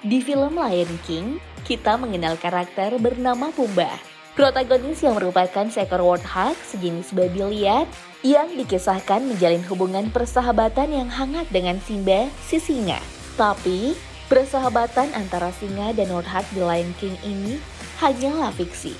Di film Lion King, kita mengenal karakter bernama Pumbaa. Protagonis yang merupakan seekor warthog sejenis babi liar yang dikisahkan menjalin hubungan persahabatan yang hangat dengan Simba, si singa. Tapi, persahabatan antara singa dan warthog di Lion King ini hanyalah fiksi.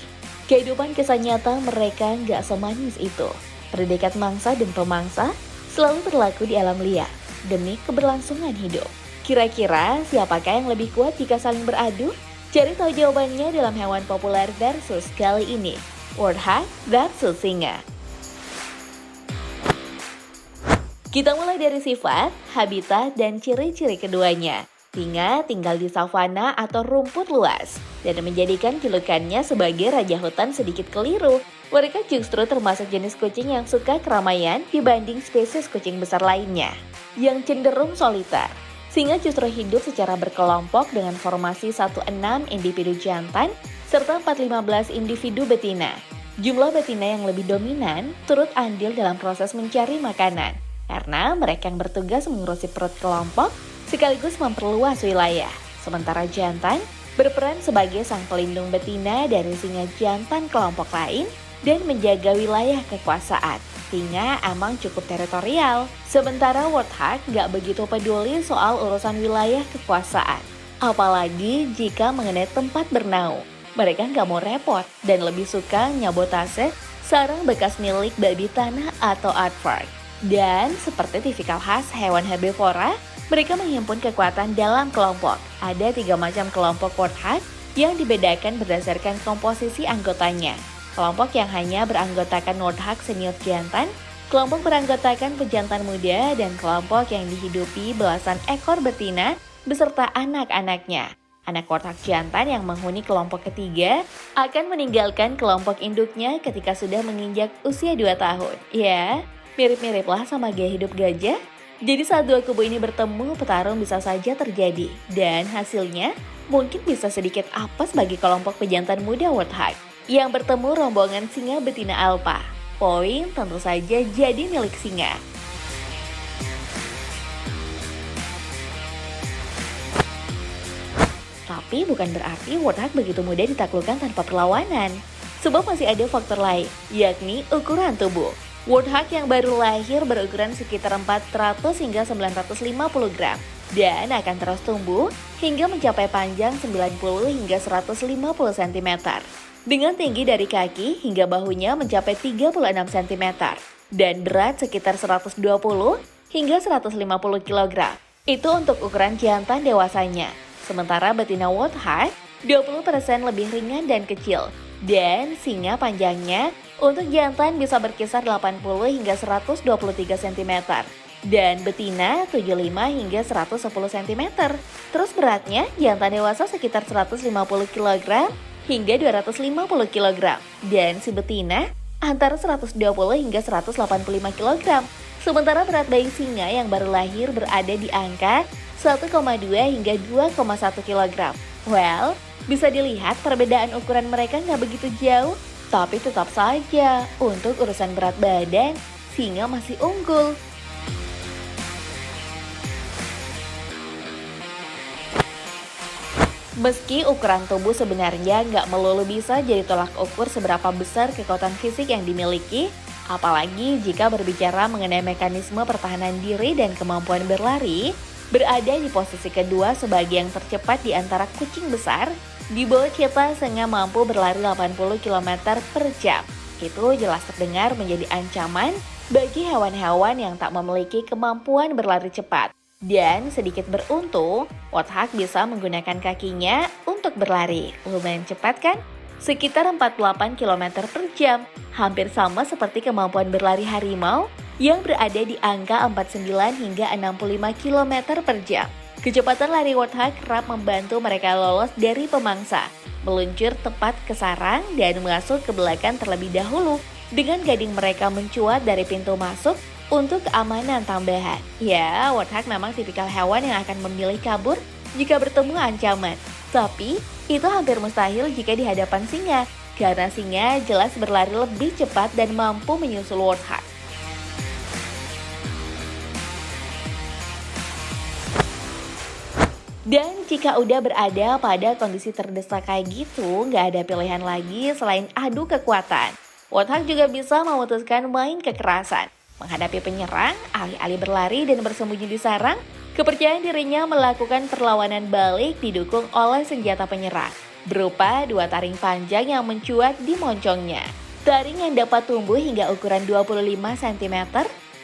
Kehidupan kisah nyata mereka nggak semanis itu. Predikat mangsa dan pemangsa selalu berlaku di alam liar demi keberlangsungan hidup. Kira-kira siapakah yang lebih kuat jika saling beradu? Cari tahu jawabannya dalam hewan populer versus kali ini, warthog versus singa. Kita mulai dari sifat, habitat, dan ciri-ciri keduanya. Singa tinggal di savana atau rumput luas, dan menjadikan julukannya sebagai raja hutan sedikit keliru. Mereka justru termasuk jenis kucing yang suka keramaian dibanding spesies kucing besar lainnya, yang cenderung soliter. Singa justru hidup secara berkelompok dengan formasi 1-6 individu jantan serta 4-15 individu betina. Jumlah betina yang lebih dominan turut andil dalam proses mencari makanan, karena mereka yang bertugas mengurusi perut kelompok sekaligus memperluas wilayah. Sementara jantan berperan sebagai sang pelindung betina dari singa jantan kelompok lain dan menjaga wilayah kekuasaan. Singa emang cukup teritorial, sementara warthog gak begitu peduli soal urusan wilayah kekuasaan. Apalagi jika mengenai tempat bernaung, mereka gak mau repot dan lebih suka nyabotase sarang bekas milik babi tanah atau artwork. Dan seperti tipikal khas hewan herbivora, mereka menghimpun kekuatan dalam kelompok. Ada 3 macam kelompok warthog yang dibedakan berdasarkan komposisi anggotanya. Kelompok yang hanya beranggotakan warthog senior jantan, kelompok beranggotakan pejantan muda, dan kelompok yang dihidupi belasan ekor betina beserta anak-anaknya. Anak warthog jantan yang menghuni kelompok ketiga akan meninggalkan kelompok induknya ketika sudah menginjak usia 2 tahun. Ya, mirip-mirip lah sama gaya hidup gajah. Jadi saat dua kubu ini bertemu, petarung bisa saja terjadi. Dan hasilnya mungkin bisa sedikit apes bagi kelompok pejantan muda warthog yang bertemu rombongan singa betina alpha. Poin tentu saja jadi milik singa. Tapi bukan berarti warthog begitu mudah ditaklukkan tanpa perlawanan. Sebab masih ada faktor lain, yakni ukuran tubuh. Warthog yang baru lahir berukuran sekitar 400 hingga 950 gram dan akan terus tumbuh hingga mencapai panjang 90 hingga 150 cm. Dengan tinggi dari kaki hingga bahunya mencapai 36 cm dan berat sekitar 120 hingga 150 kg. Itu untuk ukuran jantan dewasanya. Sementara betina warthog 20% lebih ringan dan kecil. Dan singa panjangnya untuk jantan bisa berkisar 80 hingga 123 cm. Dan betina 75 hingga 110 cm. Terus beratnya jantan dewasa sekitar 150 kg hingga 250 kg. Dan si betina antara 120 hingga 185 kg. Sementara berat bayi singa yang baru lahir berada di angka 1,2 hingga 2,1 kg. Well, bisa dilihat perbedaan ukuran mereka nggak begitu jauh. Tapi tetap saja, untuk urusan berat badan, singa masih unggul. Meski ukuran tubuh sebenarnya nggak melulu bisa jadi tolak ukur seberapa besar kekuatan fisik yang dimiliki, apalagi jika berbicara mengenai mekanisme pertahanan diri dan kemampuan berlari, berada di posisi kedua sebagai yang tercepat di antara kucing besar, di bawah kita singa mampu berlari 80 km per jam. Itu jelas terdengar menjadi ancaman bagi hewan-hewan yang tak memiliki kemampuan berlari cepat. Dan sedikit beruntung, warthog bisa menggunakan kakinya untuk berlari. Lumayan cepat kan? Sekitar 48 km per jam, hampir sama seperti kemampuan berlari harimau yang berada di angka 49 hingga 65 km per jam. Kecepatan lari warthog kerap membantu mereka lolos dari pemangsa, meluncur tepat ke sarang dan masuk ke belakang terlebih dahulu dengan gading mereka mencuat dari pintu masuk untuk keamanan tambahan. Ya, warthog memang tipikal hewan yang akan memilih kabur jika bertemu ancaman. Tapi, itu hampir mustahil jika di hadapan singa, karena singa jelas berlari lebih cepat dan mampu menyusul warthog. Dan jika udah berada pada kondisi terdesak kayak gitu, nggak ada pilihan lagi selain adu kekuatan. Warthog juga bisa memutuskan main kekerasan. Menghadapi penyerang, alih-alih berlari dan bersembunyi di sarang, kepercayaan dirinya melakukan perlawanan balik didukung oleh senjata penyerang, berupa dua taring panjang yang mencuat di moncongnya. Taring yang dapat tumbuh hingga ukuran 25 cm,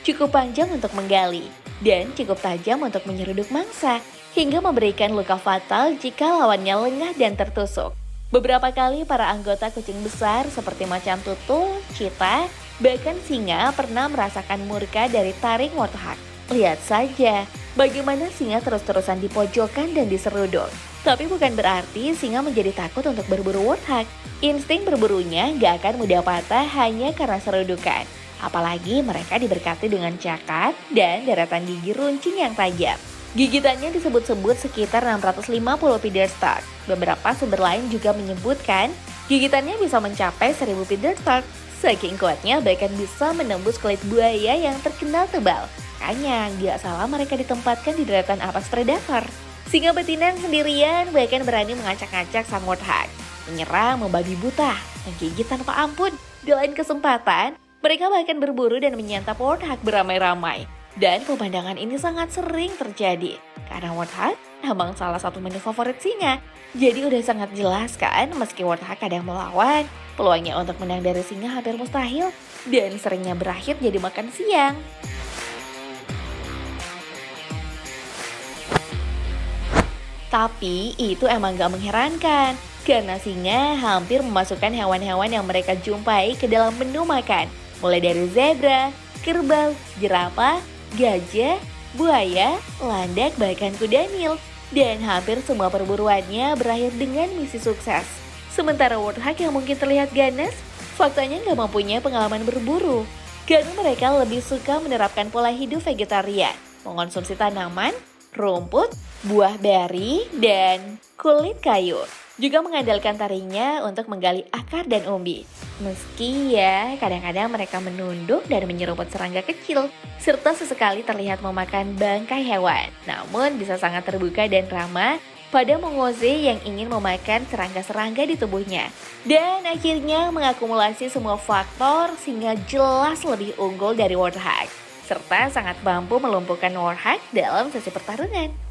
cukup panjang untuk menggali, dan cukup tajam untuk menyeruduk mangsa, hingga memberikan luka fatal jika lawannya lengah dan tertusuk. Beberapa kali para anggota kucing besar seperti macan tutul, cheetah, bahkan singa pernah merasakan murka dari taring warthog. Lihat saja bagaimana singa terus-terusan dipojokkan dan diseruduk. Tapi bukan berarti singa menjadi takut untuk berburu warthog. Insting berburunya gak akan mudah patah hanya karena serudukan. Apalagi mereka diberkati dengan cakat dan deretan gigi runcing yang tajam. Gigitannya disebut-sebut sekitar 650 feeder stalk. Beberapa sumber lain juga menyebutkan gigitannya bisa mencapai 1000 feeder stalk. Saking kuatnya bahkan bisa menembus kulit buaya yang terkenal tebal. Makanya gak salah mereka ditempatkan di deretan apex predator. Singa betina sendirian bahkan berani mengacak-acak sang warthog. Menyerang, membabi buta, menggigit tanpa ampun. Di lain kesempatan, mereka bahkan berburu dan menyantap warthog beramai-ramai. Dan pemandangan ini sangat sering terjadi karena warthog emang salah satu menu favorit singa. Jadi udah sangat jelas kan, meski warthog kadang melawan, peluangnya untuk menang dari singa hampir mustahil dan seringnya berakhir jadi makan siang. Tapi itu emang gak mengherankan, karena singa hampir memasukkan hewan-hewan yang mereka jumpai ke dalam menu makan. Mulai dari zebra, kerbau, jerapah, gajah, buaya, landak, bahkan kuda Nil. Dan hampir semua perburuannya berakhir dengan misi sukses. Sementara warthog yang mungkin terlihat ganas, faktanya nggak mempunyai pengalaman berburu. Karena mereka lebih suka menerapkan pola hidup vegetarian, mengonsumsi tanaman, rumput, buah beri, dan kulit kayu. Juga mengandalkan taringnya untuk menggali akar dan umbi. Meski ya, kadang-kadang mereka menunduk dan menyeruput serangga kecil, serta sesekali terlihat memakan bangkai hewan. Namun bisa sangat terbuka dan ramah pada mongoose yang ingin memakan serangga-serangga di tubuhnya. Dan akhirnya mengakumulasi semua faktor sehingga jelas lebih unggul dari warthog, serta sangat mampu melumpuhkan warthog dalam sesi pertarungan.